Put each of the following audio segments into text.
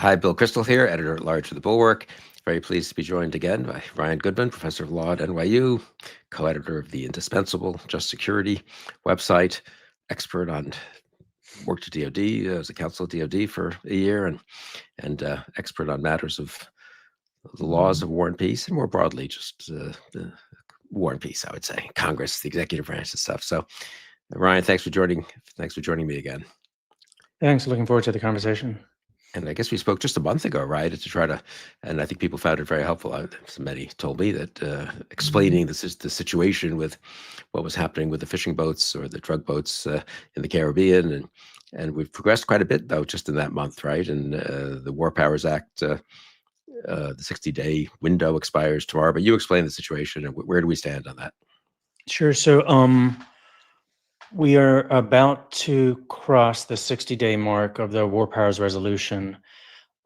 Hi, Bill Kristol here, editor-at-large for The Bulwark. Very pleased to be joined again by Ryan Goodman, professor of law at NYU, co-editor of the indispensable Just Security website, expert on worked at DoD, as a counsel at DoD for a year, and expert on matters of the laws of war and peace, and more broadly, just the war and peace, I would say, Congress, the executive branch and stuff. So, Ryan, thanks for joining me again. Thanks. Looking forward to the conversation. And I guess we spoke just a month ago, right, to try to, and I think people found it very helpful. Somebody told me that explaining the situation with what was happening with the fishing boats or the drug boats in the Caribbean, and we've progressed quite a bit, though, just in that month, right? And the War Powers Act, the 60-day window expires tomorrow. But you explain the situation, and where do we stand on that? Sure. So we are about to cross the 60-day mark of the War Powers Resolution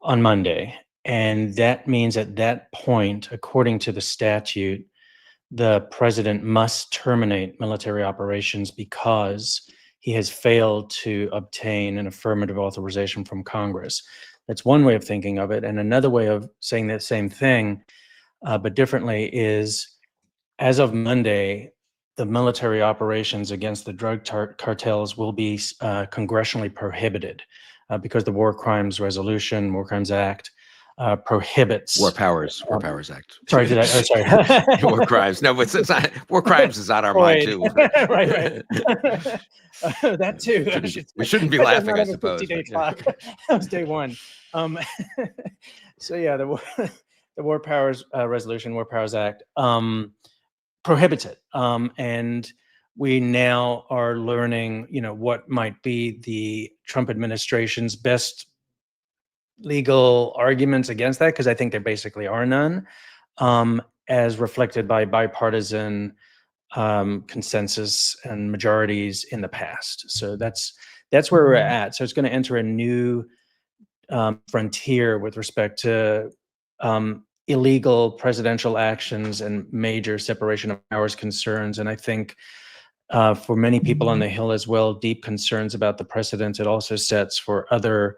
on Monday. And that means at that point, according to the statute, the president must terminate military operations because he has failed to obtain an affirmative authorization from Congress. That's one way of thinking of it. And another way of saying that same thing, but differently, is as of Monday, the military operations against the drug cartels will be congressionally prohibited because the War Crimes Act prohibits War Powers Act. Sorry, sorry. War crimes. No, but it's not, war crimes is on our mind too. right. That too. We shouldn't be laughing, I suppose. 50-day clock. That was day one. So yeah, the War Powers Resolution, War Powers Act, prohibits it, and we now are learning, what might be the Trump administration's best legal arguments against that, because I think there basically are none, as reflected by bipartisan consensus and majorities in the past. So that's where we're at. So it's going to enter a new frontier with respect to illegal presidential actions and major separation of powers concerns. And I think for many people on the Hill as well, deep concerns about the precedent it also sets for other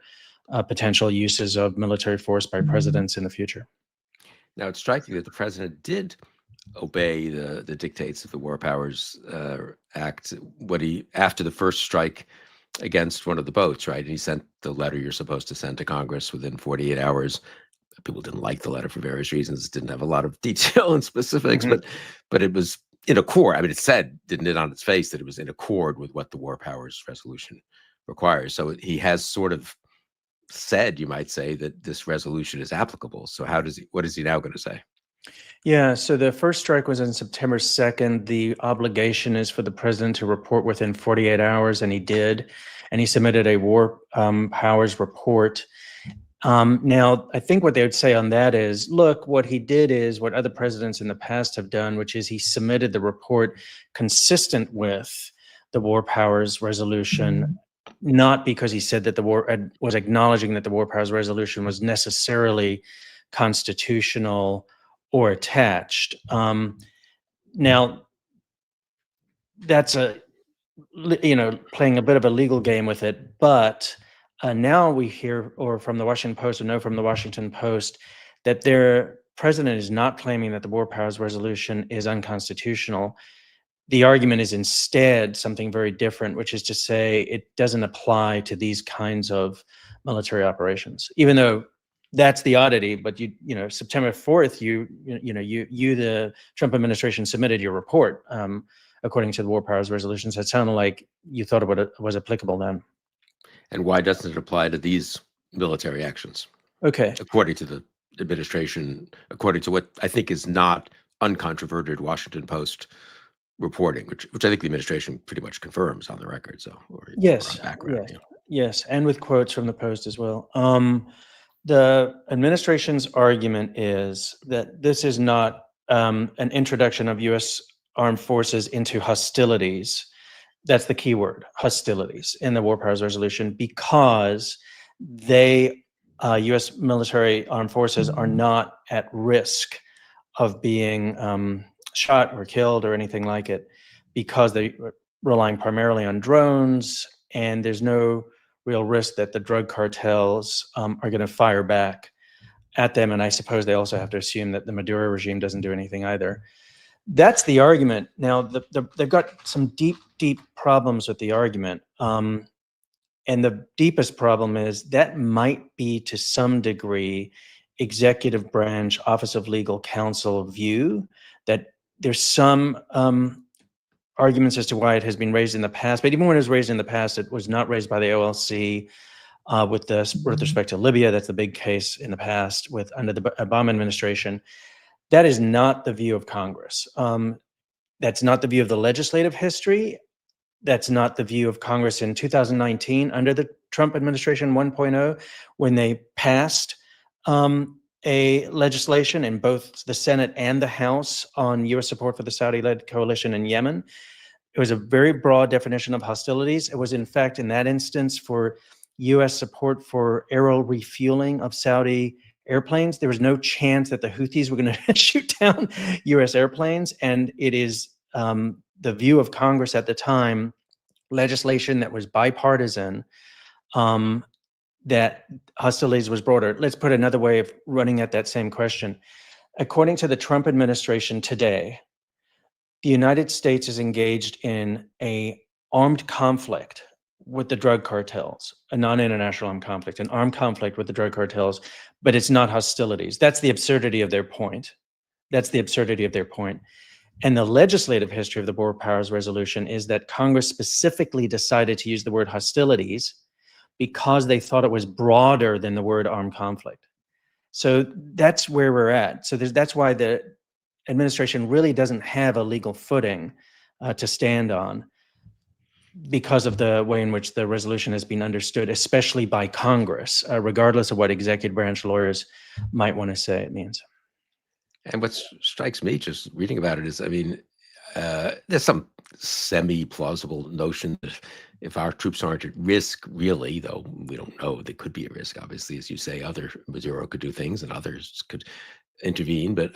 potential uses of military force by presidents in the future. Now, it's striking that the president did obey the dictates of the War Powers Act after the first strike against one of the boats, right? And he sent the letter you're supposed to send to Congress within 48 hours. People didn't like the letter for various reasons. It didn't have a lot of detail and specifics, but it was in accord. I mean, it said, didn't it, on its face, that it was in accord with what the War Powers Resolution requires. So he has sort of said, you might say, that this resolution is applicable. So what is he now going to say? Yeah, so the first strike was on September 2nd. The obligation is for the president to report within 48 hours, and he did. And he submitted a War Powers report. Now, I think what they would say on that is, look, what he did is what other presidents in the past have done, which is he submitted the report consistent with the War Powers Resolution, not because he said that was acknowledging that the War Powers Resolution was necessarily constitutional or attached. Now, that's playing a bit of a legal game with it, but now we hear, or from the Washington Post, or know from the Washington Post, that their president is not claiming that the War Powers Resolution is unconstitutional. The argument is instead something very different, which is to say it doesn't apply to these kinds of military operations, even though that's the oddity. But September 4th, the Trump administration submitted your report according to the War Powers Resolution. So it sounded like you thought it was applicable then. And why doesn't it apply to these military actions? Okay. According to the administration, according to what I think is not uncontroverted Washington Post reporting, which I think the administration pretty much confirms on the record. So yes, and with quotes from the Post as well. The administration's argument is that this is not an introduction of U.S. armed forces into hostilities. That's the key word, hostilities, in the War Powers Resolution, because U.S. military armed forces are not at risk of being shot or killed or anything like it, because they're relying primarily on drones, and there's no real risk that the drug cartels are going to fire back at them. And I suppose they also have to assume that the Maduro regime doesn't do anything either. That's the argument. Now, they've got some deep, deep problems with the argument. And the deepest problem is that might be, to some degree, executive branch, Office of Legal Counsel view, that there's some arguments as to why it has been raised in the past. But even when it was raised in the past, it was not raised by the OLC with respect to Libya. That's the big case in the past under the Obama administration. That is not the view of Congress. That's not the view of the legislative history. That's not the view of Congress in 2019 under the Trump administration 1.0, when they passed a legislation in both the Senate and the House on U.S. support for the Saudi-led coalition in Yemen. It was a very broad definition of hostilities. It was, in fact, in that instance, for U.S. support for aerial refueling of Saudi airplanes. There was no chance that the Houthis were going to shoot down U.S. airplanes, and it is the view of Congress at the time, legislation that was bipartisan, that hostilities was broader. Let's put another way of running at that same question. According to the Trump administration today, the United States is engaged in an armed conflict with the drug cartels, a non-international armed conflict, an armed conflict with the drug cartels, but it's not hostilities. That's the absurdity of their point. That's the absurdity of their point. And the legislative history of the War Powers Resolution is that Congress specifically decided to use the word hostilities because they thought it was broader than the word armed conflict. So that's where we're at. So that's why the administration really doesn't have a legal footing to stand on, because of the way in which the resolution has been understood, especially by Congress, regardless of what executive branch lawyers might want to say it means. And what strikes me just reading about it is, I mean, there's some semi-plausible notion that if our troops aren't at risk, really, though we don't know, they could be at risk, obviously, as you say, Maduro could do things and others could intervene, but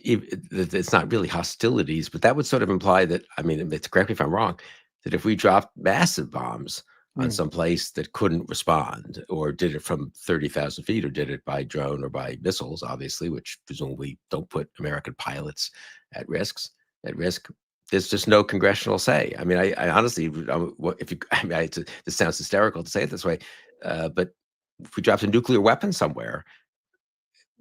it's not really hostilities. But that would sort of imply that, I mean, correct me if I'm wrong, that if we dropped massive bombs on some place that couldn't respond, or did it from 30,000 feet, or did it by drone or by missiles, obviously, which presumably don't put American pilots at risk, there's just no congressional say. I mean, I honestly, this sounds hysterical to say it this way, but if we dropped a nuclear weapon somewhere,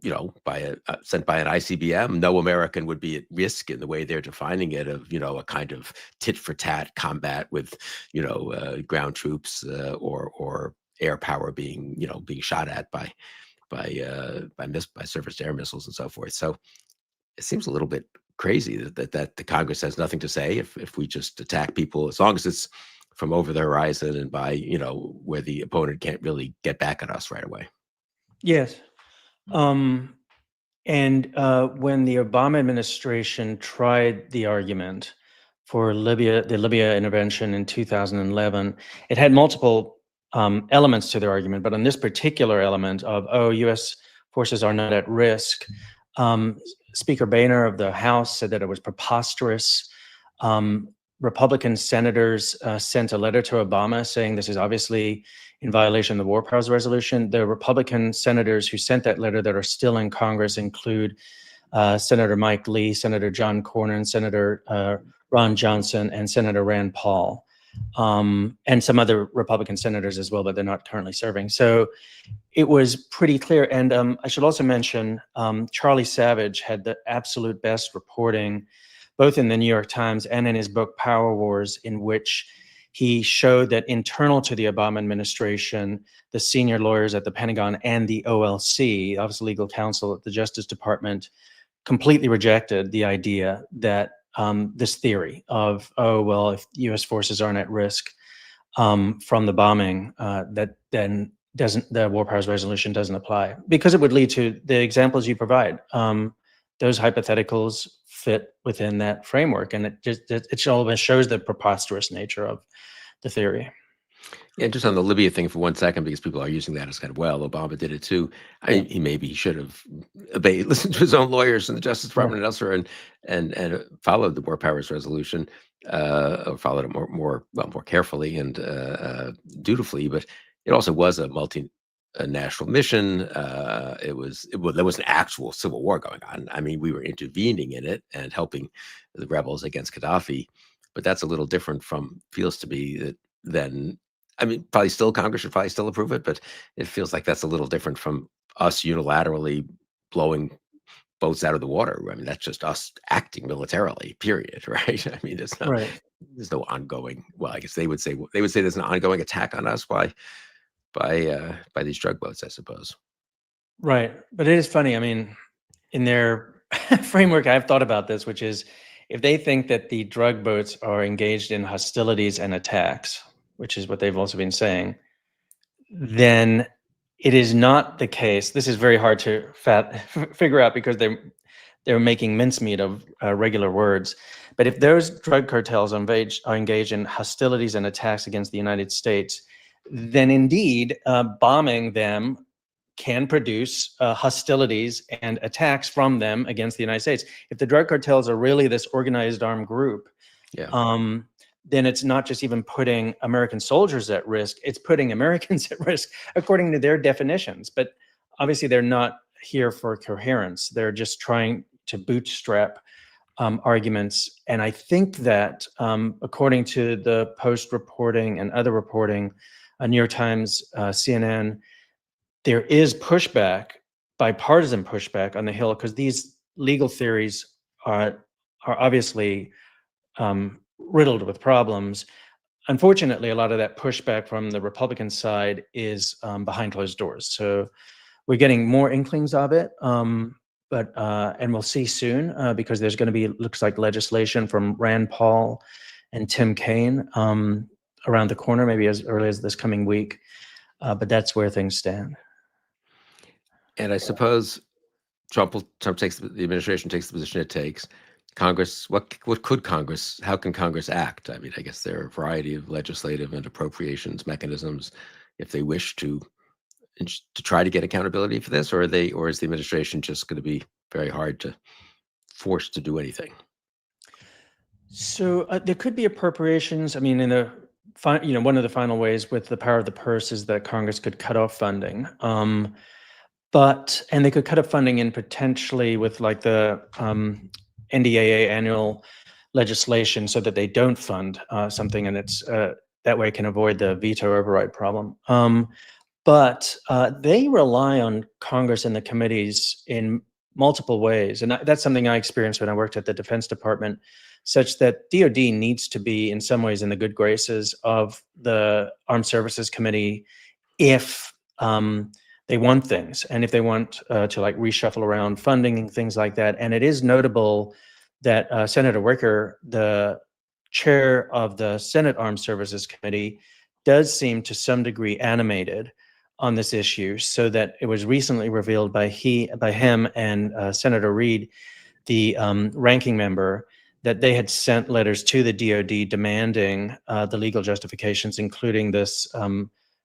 sent by an ICBM, no American would be at risk in the way they're defining it, of, a kind of tit for tat combat with, ground troops or air power being shot at by surface to air missiles and so forth. So it seems a little bit crazy that the Congress has nothing to say if we just attack people, as long as it's from over the horizon and by, where the opponent can't really get back at us right away. Yes. And when the Obama administration tried the argument for the Libya intervention in 2011, it had multiple elements to their argument. But on this particular element of, U.S. forces are not at risk, Speaker Boehner of the House said that it was preposterous. Republican senators sent a letter to Obama saying this is obviously in violation of the War Powers Resolution. The Republican senators who sent that letter that are still in Congress include Senator Mike Lee, Senator John Cornyn, Senator Ron Johnson, and Senator Rand Paul, and some other Republican senators as well, but they're not currently serving. So it was pretty clear. And I should also mention Charlie Savage had the absolute best reporting, both in the New York Times and in his book Power Wars, in which he showed that internal to the Obama administration, the senior lawyers at the Pentagon and the OLC, Office of Legal Counsel at the Justice Department, completely rejected the idea that this theory of, if U.S. forces aren't at risk from the bombing, that then the War Powers Resolution doesn't apply, because it would lead to the examples you provide. Those hypotheticals fit within that framework, and it almost shows the preposterous nature of the theory. Yeah, just on the Libya thing for 1 second, because people are using that as kind of, Obama did it too. He should have listened to his own lawyers in the Justice Department and elsewhere, and followed the War Powers Resolution. or followed it more carefully and dutifully. But it also was a national mission. There was an actual civil war going on. I mean, we were intervening in it and helping the rebels against Gaddafi, but that's a little different feels to me that then. I mean, probably still Congress should probably still approve it, but it feels like that's a little different from us unilaterally blowing boats out of the water. I mean, that's just us acting militarily, period, right? I mean, Right. there's no ongoing. Well, I guess they would say there's an ongoing attack on us by these drug boats, I suppose. Right. But it is funny. I mean, in their framework, I've thought about this, which is if they think that the drug boats are engaged in hostilities and attacks, which is what they've also been saying, then it is not the case. This is very hard to figure out because they're making mincemeat of regular words. But if those drug cartels are engaged in hostilities and attacks against the United States, then indeed bombing them can produce hostilities and attacks from them against the United States. If the drug cartels are really this organized armed group, Yeah. then it's not just even putting American soldiers at risk, it's putting Americans at risk according to their definitions. But obviously they're not here for coherence. They're just trying to bootstrap arguments. And I think that according to the Post reporting and other reporting, New York Times, CNN, there is pushback, bipartisan pushback on the Hill, because these legal theories are obviously riddled with problems. Unfortunately, a lot of that pushback from the Republican side is behind closed doors. So we're getting more inklings of it, but and we'll see soon because there's going to be, looks like, legislation from Rand Paul and Tim Kaine around the corner, maybe as early as this coming week. But that's where things stand. And I suppose the administration takes the position it takes. Congress, what could Congress, how can Congress act? I mean, I guess there are a variety of legislative and appropriations mechanisms if they wish to try to get accountability for this, or is the administration just going to be very hard to force to do anything? So there could be appropriations. I mean, in the one of the final ways with the power of the purse is that Congress could cut off funding. And they could cut off funding in potentially with like the NDAA annual legislation so that they don't fund something, and it's that way can avoid the veto override problem. But they rely on Congress and the committees in multiple ways. And that's something I experienced when I worked at the Defense Department, such that DoD needs to be in some ways in the good graces of the Armed Services Committee if they want things, and if they want to like reshuffle around funding and things like that. And it is notable that Senator Wicker, the chair of the Senate Armed Services Committee, does seem to some degree animated on this issue, so that it was recently revealed by him and Senator Reid, the ranking member, that they had sent letters to the DoD demanding the legal justifications, including this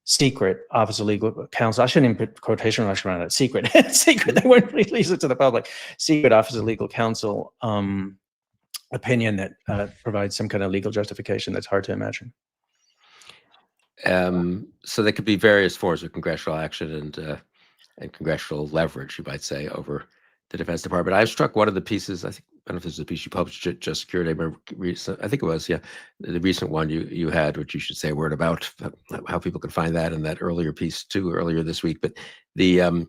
secret Office of Legal Counsel. I shouldn't even put quotation marks around it. Secret. Secret. They won't release it to the public. Secret Office of Legal Counsel opinion that provides some kind of legal justification that's hard to imagine. So there could be various forms of congressional action and congressional leverage, you might say, over the Defense Department. I was struck one of the pieces, I don't know if this is a piece you published, Just Security, I remember I think it was, yeah, the recent one you had, which you should say a word about, how people can find that, and that earlier piece too, earlier this week. But the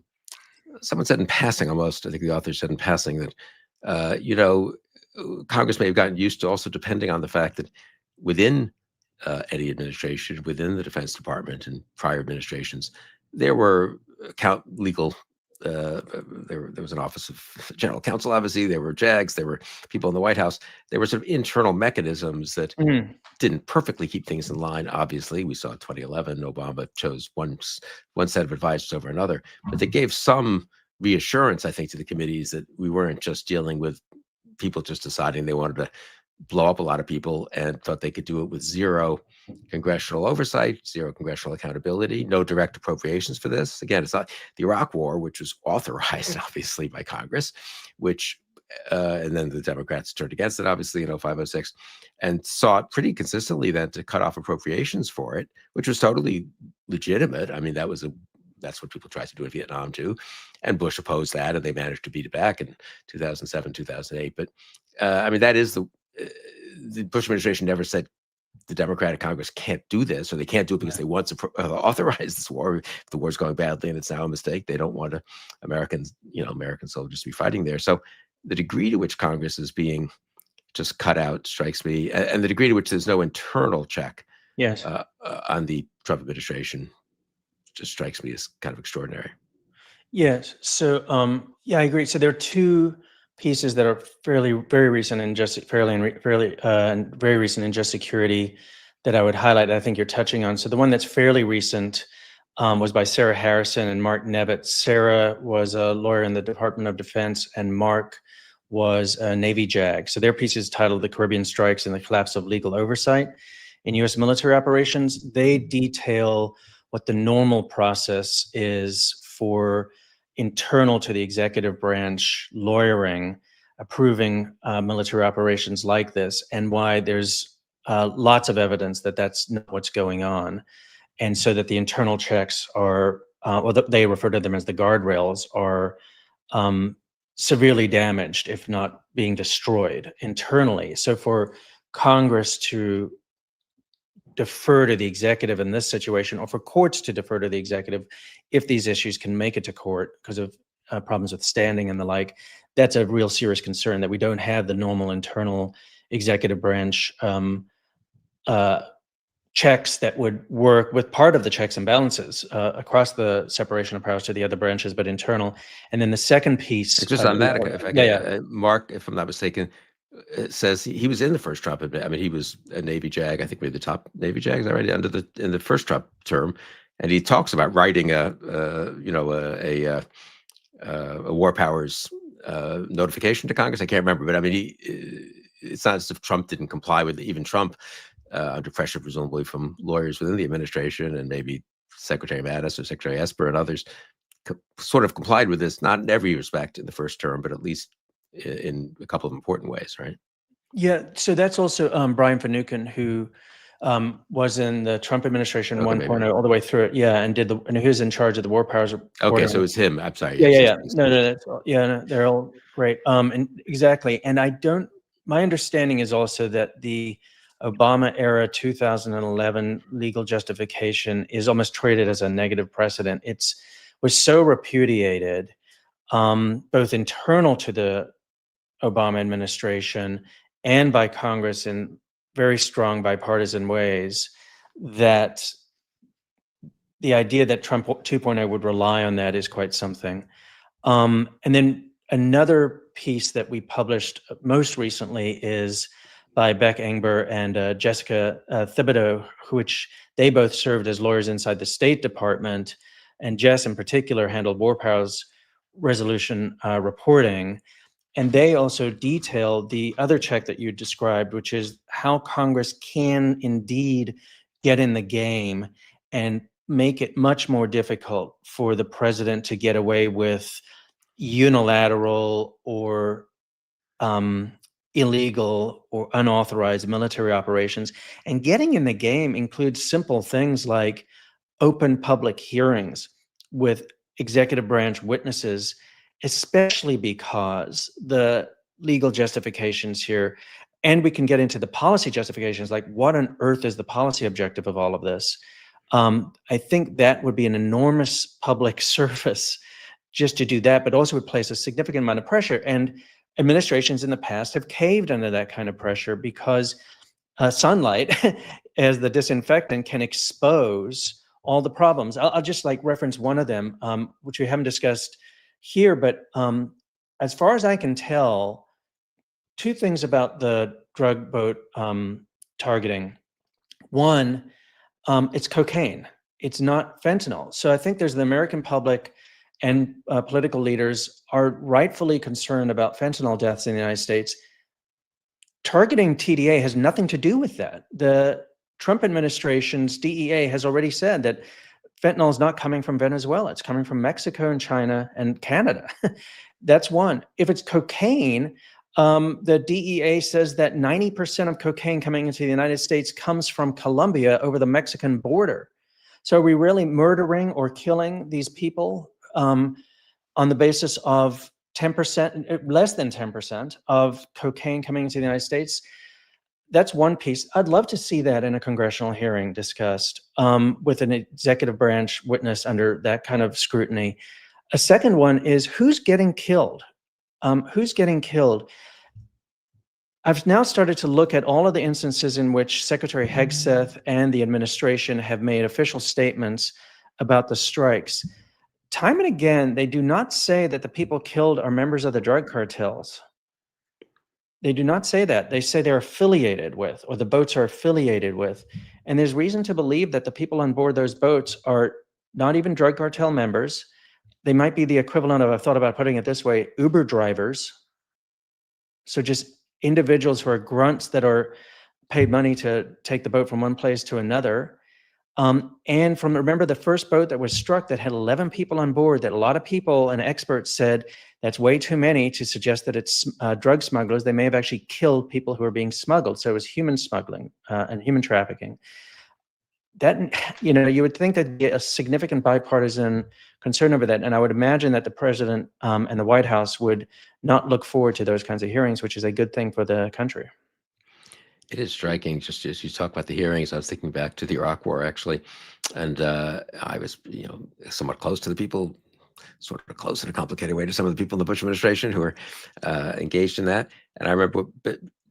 someone said in passing, almost, I think the author said in passing that, Congress may have gotten used to also depending on the fact that within any administration, within the Defense Department and prior administrations, there were legal. There was an Office of General Counsel, obviously. There were JAGs. There were people in the White House. There were sort of internal mechanisms that didn't perfectly keep things in line. Obviously, we saw in 2011, Obama chose one set of advisors over another, but they gave some reassurance, I think, to the committees that we weren't just dealing with people just deciding they wanted to blow up a lot of people and thought they could do it with zero congressional oversight, zero congressional accountability, no direct appropriations for this. Again, it's not the Iraq War, which was authorized, obviously, by Congress, which and then the Democrats turned against it, obviously, in 05, 06, and sought pretty consistently then to cut off appropriations for it, which was totally legitimate. I mean, that's what people tried to do in Vietnam too, and Bush opposed that, and they managed to beat it back in 2007, 2008. But I mean, that is the Bush administration never said the Democratic Congress can't do this, or they can't do it because they want to authorize this war. If the war's going badly and it's now a mistake, they don't want American soldiers to be fighting there. So the degree to which Congress is being just cut out strikes me, and the degree to which there's no internal check Yes. on the Trump administration just strikes me as kind of extraordinary. Yes. So, yeah, I agree. So there are two pieces that are very recent and very recent in just security that I would highlight. I think you're touching on. So the one that's fairly recent was by Sarah Harrison and Mark Nevitt. Sarah was a lawyer in the Department of Defense, and Mark was a Navy JAG. So their piece is titled "The Caribbean Strikes and the Collapse of Legal Oversight in U.S. Military Operations." They detail what the normal process is for internal to the executive branch lawyering, approving military operations like this, and why there's lots of evidence that that's not what's going on. And so that the internal checks are, they refer to them as the guardrails, are severely damaged, if not being destroyed internally. So for Congress to defer to the executive in this situation, or for courts to defer to the executive if these issues can make it to court because of problems with standing and the like, that's a real serious concern, that we don't have the normal internal executive branch checks that would work with part of the checks and balances across the separation of powers to the other branches, but internal. And then the second piece, just on that, if I can, Mark, if I'm not mistaken, says he was in the first Trump. I mean, he was a Navy JAG. I think maybe the top Navy JAG, is that right? In the first Trump term, and he talks about writing a war powers notification to Congress. I can't remember, but I mean, it's not as if Trump didn't comply with it. Even Trump, under pressure presumably from lawyers within the administration and maybe Secretary Mattis or Secretary Esper and others, sort of complied with this, not in every respect in the first term, but at least in a couple of important ways, right? Yeah, so that's also Brian Finucane, who was in the Trump administration 1.0 all the way through it. Yeah, and and he was in charge of the war powers. Okay, so it's him. I'm sorry. Yeah. No, they're all great. And exactly. And my understanding is also that the Obama era 2011 legal justification is almost treated as a negative precedent. Was so repudiated, both internal to the Obama administration and by Congress in very strong bipartisan ways, that the idea that Trump 2.0 would rely on that is quite something. And then another piece that we published most recently is by Beck Engber and Jessica Thibodeau, which they both served as lawyers inside the State Department, and Jess in particular handled war powers resolution reporting. And they also detail the other check that you described, which is how Congress can indeed get in the game and make it much more difficult for the president to get away with unilateral or illegal or unauthorized military operations. And getting in the game includes simple things like open public hearings with executive branch witnesses, especially because the legal justifications here, and we can get into the policy justifications, like what on earth is the policy objective of all of this? I think that would be an enormous public service just to do that, but also would place a significant amount of pressure. And administrations in the past have caved under that kind of pressure because sunlight as the disinfectant can expose all the problems. I'll just reference one of them, which we haven't discussed here, but as far as I can tell, two things about the drug boat targeting. One, it's cocaine. It's not fentanyl. So I think there's the American public and political leaders are rightfully concerned about fentanyl deaths in the United States. Targeting TDA has nothing to do with that. The Trump administration's DEA has already said that fentanyl is not coming from Venezuela. It's coming from Mexico and China and Canada. That's one. If it's cocaine, the DEA says that 90% of cocaine coming into the United States comes from Colombia over the Mexican border. So are we really murdering or killing these people on the basis of 10%, less than 10% of cocaine coming into the United States? That's one piece. I'd love to see that in a congressional hearing discussed with an executive branch witness under that kind of scrutiny. A second one is who's getting killed? Who's getting killed? I've now started to look at all of the instances in which Secretary Hegseth and the administration have made official statements about the strikes. Time and again, they do not say that the people killed are members of the drug cartels. They do not say that. They say they're affiliated with, or the boats are affiliated with. And there's reason to believe that the people on board those boats are not even drug cartel members. They might be the equivalent of, I've thought about putting it this way, Uber drivers. So just individuals who are grunts that are paid money to take the boat from one place to another. And remember the first boat that was struck that had 11 people on board, that a lot of people and experts said that's way too many to suggest that it's drug smugglers. They may have actually killed people who are being smuggled. So it was human smuggling and human trafficking. That, you would think there'd be a significant bipartisan concern over that. And I would imagine that the president and the White House would not look forward to those kinds of hearings, which is a good thing for the country. It is striking. Just as you talk about the hearings, I was thinking back to the Iraq War, actually, and I was, somewhat close to the people, sort of close in a complicated way to some of the people in the Bush administration who were engaged in that. And I remember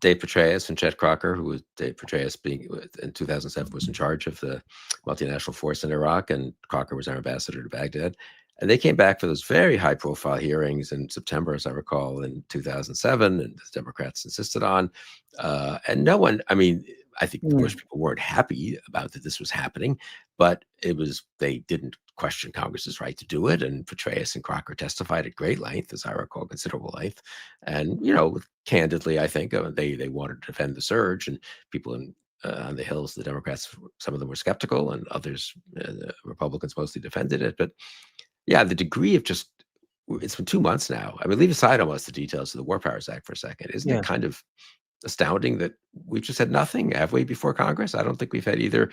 Dave Petraeus and Chet Crocker, who was Dave Petraeus being in 2007 was in charge of the multinational force in Iraq, and Crocker was our ambassador to Baghdad. And they came back for those very high-profile hearings in September, as I recall, in 2007, and the Democrats insisted on. And no one, I think the Bush people weren't happy about that this was happening, but they didn't question Congress's right to do it. And Petraeus and Crocker testified at great length, as I recall, considerable length. And, candidly, I think they wanted to defend the surge, and people on the Hills, the Democrats, some of them were skeptical, and others, Republicans mostly defended it. But yeah, the degree of it's been 2 months now. Leave aside almost the details of the War Powers Act for a second. Isn't it kind of astounding that we've just had nothing, have we, before Congress? I don't think we've had either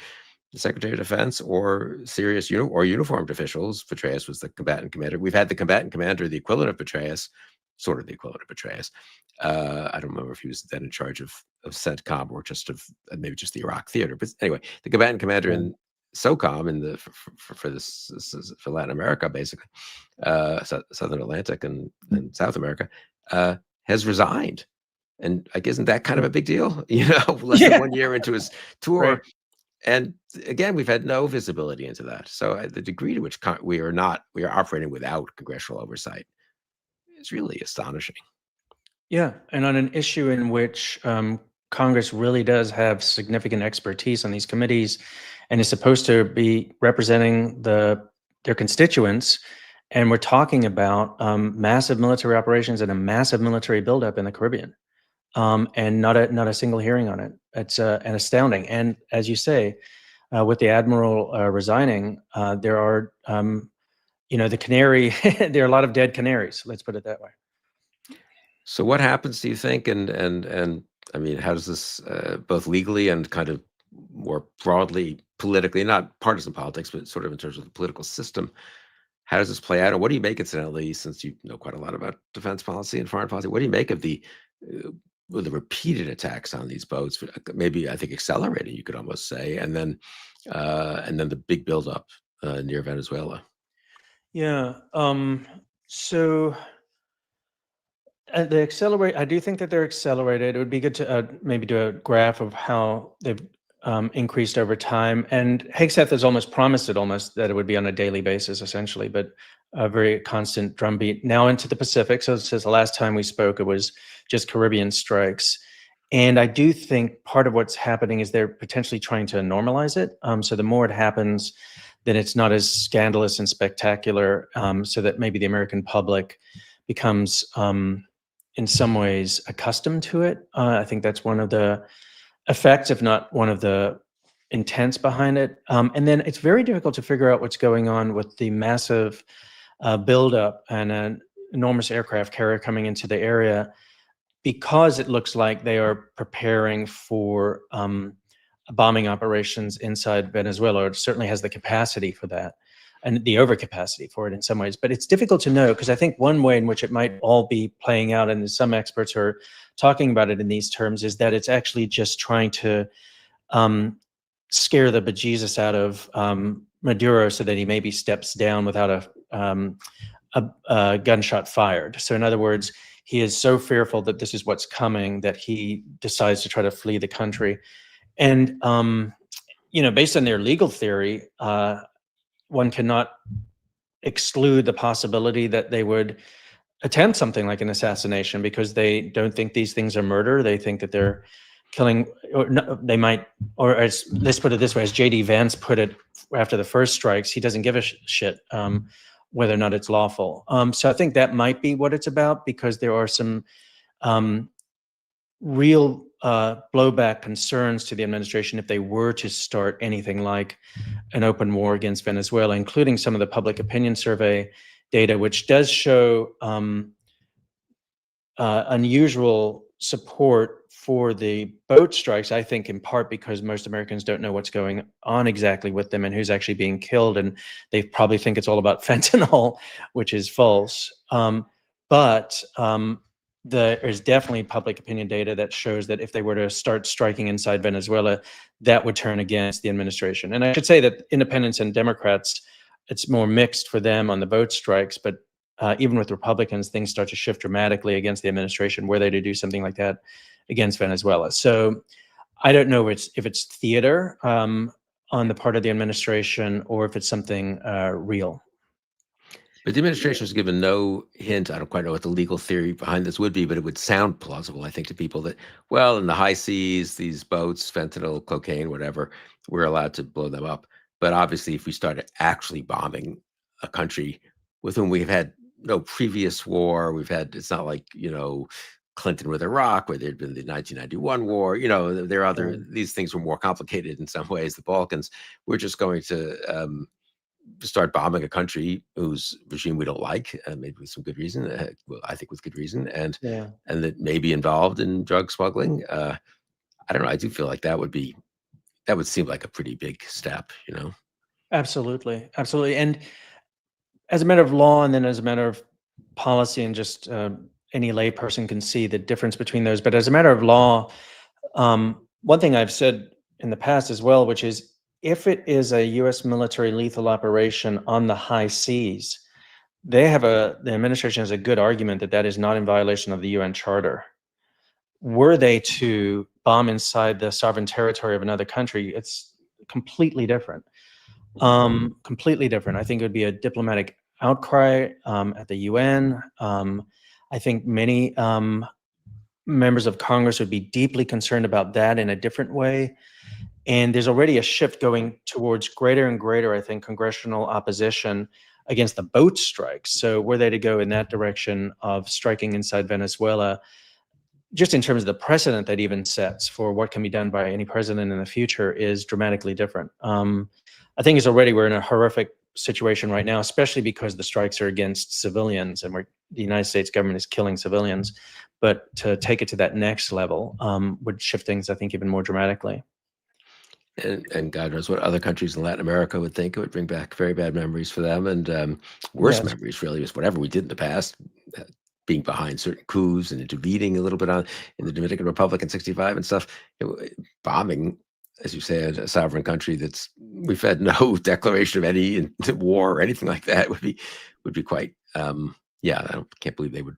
the Secretary of Defense or serious or uniformed officials. Petraeus was the combatant commander. We've had the combatant commander, the equivalent of Petraeus, sort of the equivalent of Petraeus. I don't remember if he was then in charge of CENTCOM or just of maybe just the Iraq theater. But anyway, the combatant commander in SOCOM for Latin America, basically, Southern Atlantic and South America, has resigned. And isn't that kind of a big deal? Less than 1 year into his tour. Right. And again, we've had no visibility into that. So the degree to which we are operating without congressional oversight is really astonishing. Yeah, and on an issue in which Congress really does have significant expertise on these committees and is supposed to be representing their constituents, and we're talking about massive military operations and a massive military buildup in the Caribbean, and not a single hearing on it. It's an astounding. And as you say, with the admiral resigning, there are the canary. There are a lot of dead canaries. Let's put it that way. So what happens, do you think? And how does this both legally and kind of more broadly politically, not partisan politics, but sort of in terms of the political system, how does this play out? And what do you make, incidentally, since you know quite a lot about defense policy and foreign policy, what do you make of the repeated attacks on these boats? Maybe, I think, accelerated, you could almost say, and then the big buildup near Venezuela. Yeah. So they accelerate. I do think that they're accelerated. It would be good to maybe do a graph of how they've increased over time. And Hegseth has almost promised that it would be on a daily basis, essentially, but a very constant drumbeat now into the Pacific. So since the last time we spoke, it was just Caribbean strikes. And I do think part of what's happening is they're potentially trying to normalize it. So the more it happens, then it's not as scandalous and spectacular, so that maybe the American public becomes, in some ways, accustomed to it. I think that's one of the effects, if not one of the intents behind it. And then it's very difficult to figure out what's going on with the massive buildup and an enormous aircraft carrier coming into the area, because it looks like they are preparing for bombing operations inside Venezuela, or it certainly has the capacity for that and the overcapacity for it in some ways. But it's difficult to know, because I think one way in which it might all be playing out, and some experts are talking about it in these terms, is that it's actually just trying to scare the bejesus out of Maduro so that he maybe steps down without a gunshot fired. So in other words, he is so fearful that this is what's coming that he decides to try to flee the country. And, based on their legal theory, one cannot exclude the possibility that they would attempt something like an assassination, because they don't think these things are murder. They think that they're killing, or no, they might, or as, let's put it this way, as J.D. Vance put it after the first strikes, he doesn't give a shit whether or not it's lawful. So I think that might be what it's about, because there are some real blowback concerns to the administration if they were to start anything like an open war against Venezuela, including some of the public opinion survey data, which does show unusual support for the boat strikes, I think in part because most Americans don't know what's going on exactly with them and who's actually being killed, and they probably think it's all about fentanyl, which is false. But there is definitely public opinion data that shows that if they were to start striking inside Venezuela, that would turn against the administration. And I should say that independents and Democrats, it's more mixed for them on the boat strikes, but even with Republicans, things start to shift dramatically against the administration were they to do something like that against Venezuela. So I don't know if it's theater on the part of the administration, or if it's something real. But the administration has given no hint. I don't quite know what the legal theory behind this would be, but it would sound plausible, I think, to people that, well, in the high seas, these boats, fentanyl, cocaine, whatever, we're allowed to blow them up. But obviously, if we started actually bombing a country with whom we've had no previous war, it's not like, Clinton with Iraq, where there'd been the 1991 war, there are these things were more complicated in some ways, the Balkans. We're just going to start bombing a country whose regime we don't like, maybe with some good reason, well, I think with good reason, and that may be involved in drug smuggling. I don't know. I do feel like that would seem like a pretty big step, Absolutely. And as a matter of law, and then as a matter of policy, and just any lay person can see the difference between those. But as a matter of law, one thing I've said in the past as well, which is, if it is a U.S. military lethal operation on the high seas, the administration has a good argument that that is not in violation of the UN Charter. Were they to bomb inside the sovereign territory of another country, it's completely different. Completely different. I think it would be a diplomatic outcry at the UN. I think many members of Congress would be deeply concerned about that in a different way. And there's already a shift going towards greater and greater, I think, congressional opposition against the boat strikes. So were they to go in that direction of striking inside Venezuela, just in terms of the precedent that even sets for what can be done by any president in the future, is dramatically different. I think we're in a horrific situation right now, especially because the strikes are against civilians, and the United States government is killing civilians. But to take it to that next level would shift things, I think, even more dramatically. And God knows what other countries in Latin America would think. It would bring back very bad memories for them, and worse memories, really, is whatever we did in the past, being behind certain coups and intervening a little bit in the Dominican Republic in '65 and stuff. Bombing, as you said, a sovereign country we've had no declaration of any war or anything like that would be quite. I can't believe they would.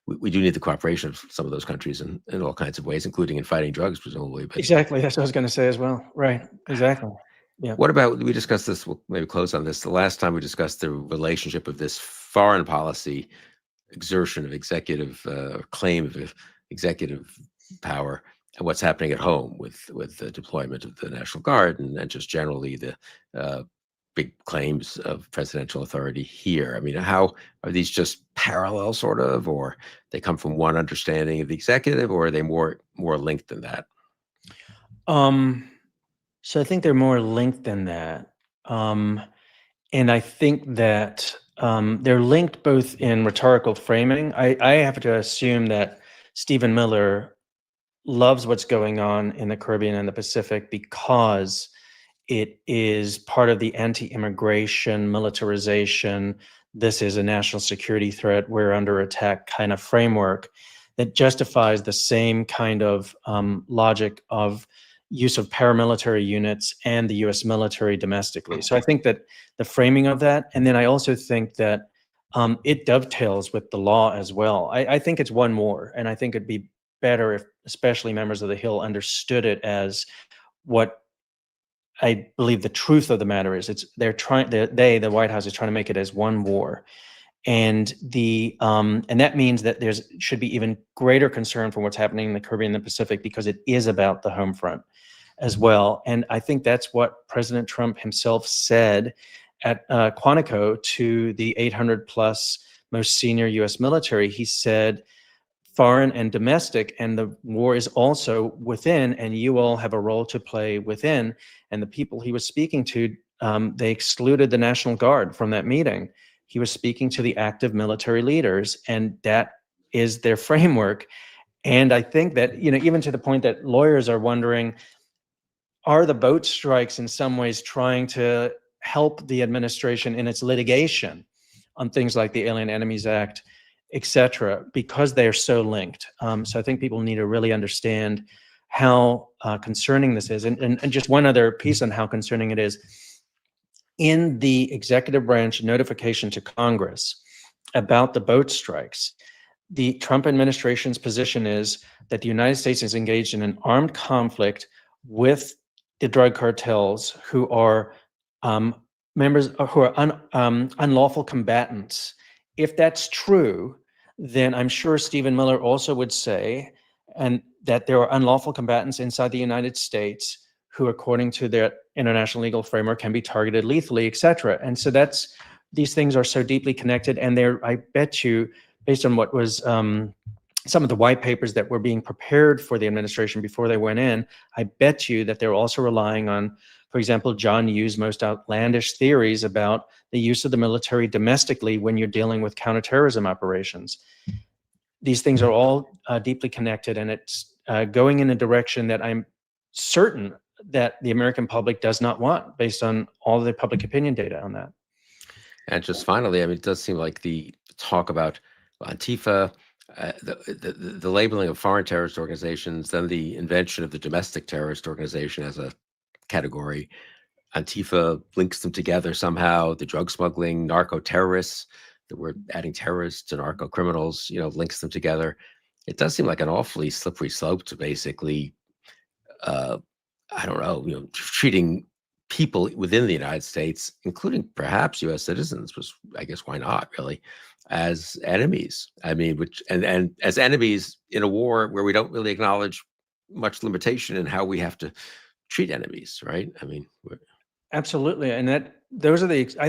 We do need the cooperation of some of those countries in all kinds of ways, including in fighting drugs, presumably. But exactly, that's what I was going to say as well. Right, exactly. Yeah. What about, we discussed this, we'll maybe close on this, the last time we discussed the relationship of this foreign policy exertion of executive claim of executive power and what's happening at home with the deployment of the National Guard and just generally the big claims of presidential authority here. I mean, how are these just parallel, sort of, or they come from one understanding of the executive, or are they more linked than that? So I think they're more linked than that. And I think that they're linked both in rhetorical framing. I have to assume that Stephen Miller loves what's going on in the Caribbean and the Pacific because it is part of the anti-immigration, militarization, this is a national security threat, we're under attack kind of framework that justifies the same kind of logic of use of paramilitary units and the US military domestically. So I think that the framing of that, and then I also think that it dovetails with the law as well. I think it's one more, and I think it'd be better if especially members of the Hill understood it as what I believe the truth of the matter is. It's the White House is trying to make it as one war. And and that means that should be even greater concern for what's happening in the Caribbean and the Pacific because it is about the home front as well. And I think that's what President Trump himself said at Quantico to the 800 plus most senior US military. He said, foreign and domestic, and the war is also within, and you all have a role to play within. And the people he was speaking to, they excluded the National Guard from that meeting. He was speaking to the active military leaders, and that is their framework. And I think that, even to the point that lawyers are wondering, are the boat strikes in some ways trying to help the administration in its litigation on things like the Alien Enemies Act, et cetera, because they are so linked? So I think people need to really understand how concerning this is. And just one other piece on how concerning it is. In the executive branch notification to Congress about the boat strikes, the Trump administration's position is that the United States is engaged in an armed conflict with the drug cartels who are unlawful combatants. If that's true, then I'm sure Stephen Miller also would say, and that there are unlawful combatants inside the United States who, according to their international legal framework, can be targeted lethally, et cetera. And so these things are so deeply connected. And I bet you, based on what was some of the white papers that were being prepared for the administration before they went in, I bet you that they're also relying on, for example, John Yoo's most outlandish theories about the use of the military domestically when you're dealing with counterterrorism operations. These things are all deeply connected, and it's going in a direction that I'm certain that the American public does not want, based on all the public opinion data on that. And just finally, I mean, it does seem like the talk about Antifa, the labeling of foreign terrorist organizations, then the invention of the domestic terrorist organization as a category. Antifa links them together somehow. The drug smuggling, narco terrorists, that we're adding terrorists to narco criminals, links them together. It does seem like an awfully slippery slope to basically, I don't know, treating people within the United States, including perhaps U.S. citizens, was, I guess, why not really, as enemies. I mean, and as enemies in a war where we don't really acknowledge much limitation in how we have to treat enemies, right? I mean, absolutely, and I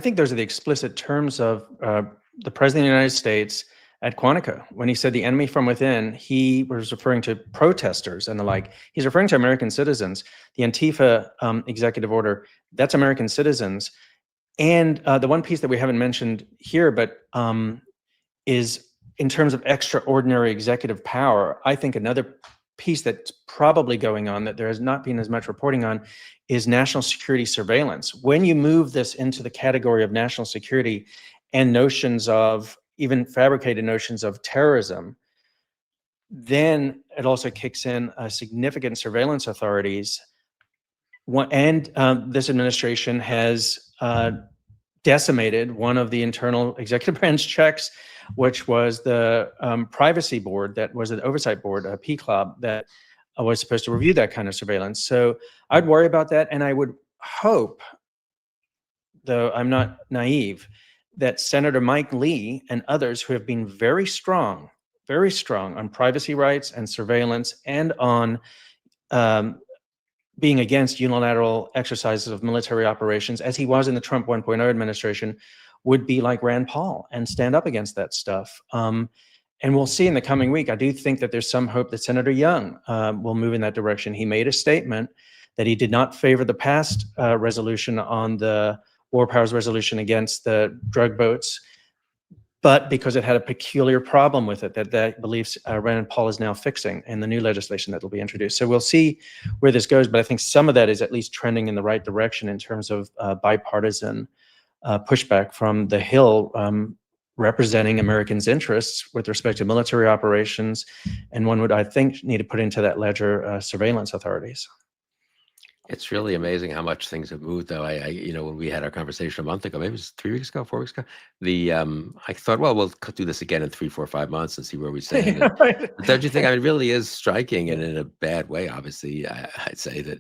think those are the explicit terms of the President of the United States at Quantico. When he said the enemy from within, he was referring to protesters and the like. He's referring to American citizens. The Antifa executive order, that's American citizens. And the one piece that we haven't mentioned here, but is in terms of extraordinary executive power, I think another piece that's probably going on that there has not been as much reporting on is national security surveillance. When you move this into the category of national security and notions of, even fabricated notions of terrorism, then it also kicks in significant surveillance authorities. This administration has decimated one of the internal executive branch checks, which was the privacy board, that was an oversight board, a PCLOB, that was supposed to review that kind of surveillance. So I'd worry about that, and I would hope, though I'm not naive, that Senator Mike Lee and others who have been very strong on privacy rights and surveillance and on being against unilateral exercises of military operations, as he was in the Trump 1.0 administration, would be like Rand Paul and stand up against that stuff. And we'll see in the coming week. I do think that there's some hope that Senator Young will move in that direction. He made a statement that he did not favor the past resolution on the war powers resolution against the drug boats, but because it had a peculiar problem with it that believes Rand Paul is now fixing in the new legislation that will be introduced. So we'll see where this goes, but I think some of that is at least trending in the right direction in terms of bipartisan pushback from the Hill, representing Americans' interests with respect to military operations, and one would, I think, need to put into that ledger surveillance authorities. It's really amazing how much things have moved, though. When we had our conversation a month ago, maybe it was 3 weeks ago, 4 weeks ago, I thought, well, we'll do this again in 3, 4, 5 months and see where we stand. Yeah, right. But don't you think? I mean, it really is striking, and in a bad way. Obviously, I'd say that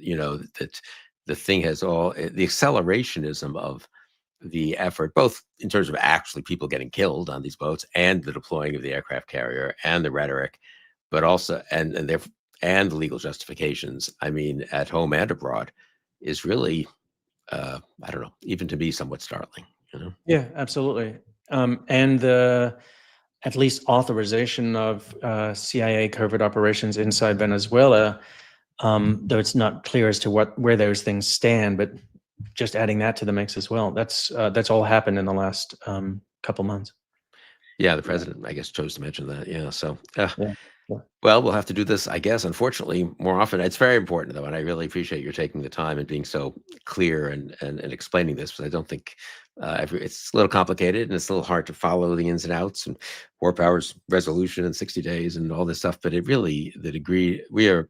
that the thing has the accelerationism of the effort, both in terms of actually people getting killed on these boats and the deploying of the aircraft carrier and the rhetoric, but also and the legal justifications, I mean, at home and abroad, is really, I don't know, even to me, somewhat startling. Yeah, absolutely. And the at least authorization of CIA covert operations inside Venezuela, though it's not clear as to where those things stand, but just adding that to the mix as well. That's all happened in the last couple months. Yeah, the president, I guess, chose to mention that. Yeah, so Yeah. well, we'll have to do this, I guess, unfortunately, more often. It's very important, though, and I really appreciate your taking the time and being so clear and explaining this, because I don't think it's a little complicated and it's a little hard to follow the ins and outs and war powers resolution in 60 days and all this stuff. But it really, the degree we've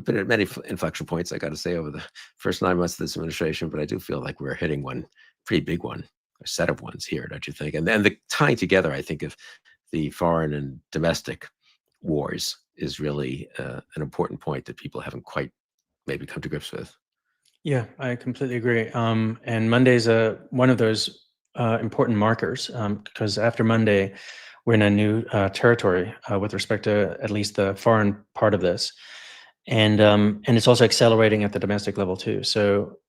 been at many inflection points, I got to say, over the first 9 months of this administration, but I do feel like we're hitting one pretty big one, a set of ones here, don't you think? And then the tying together, I think, of the foreign and domestic wars is really an important point that people haven't quite maybe come to grips with. Yeah, I completely agree. And Monday's one of those important markers, because after Monday, we're in a new territory with respect to at least the foreign part of this, and it's also accelerating at the domestic level too. So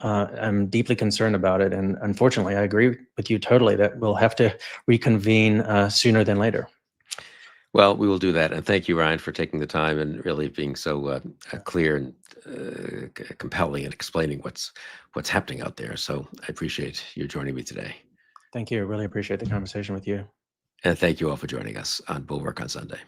I'm deeply concerned about it, and unfortunately, I agree with you totally that we'll have to reconvene sooner than later. Well, we will do that. And thank you, Ryan, for taking the time and really being so clear and compelling and explaining what's happening out there. So I appreciate you joining me today. Thank you. I really appreciate the conversation with you. And thank you all for joining us on Bulwark on Sunday.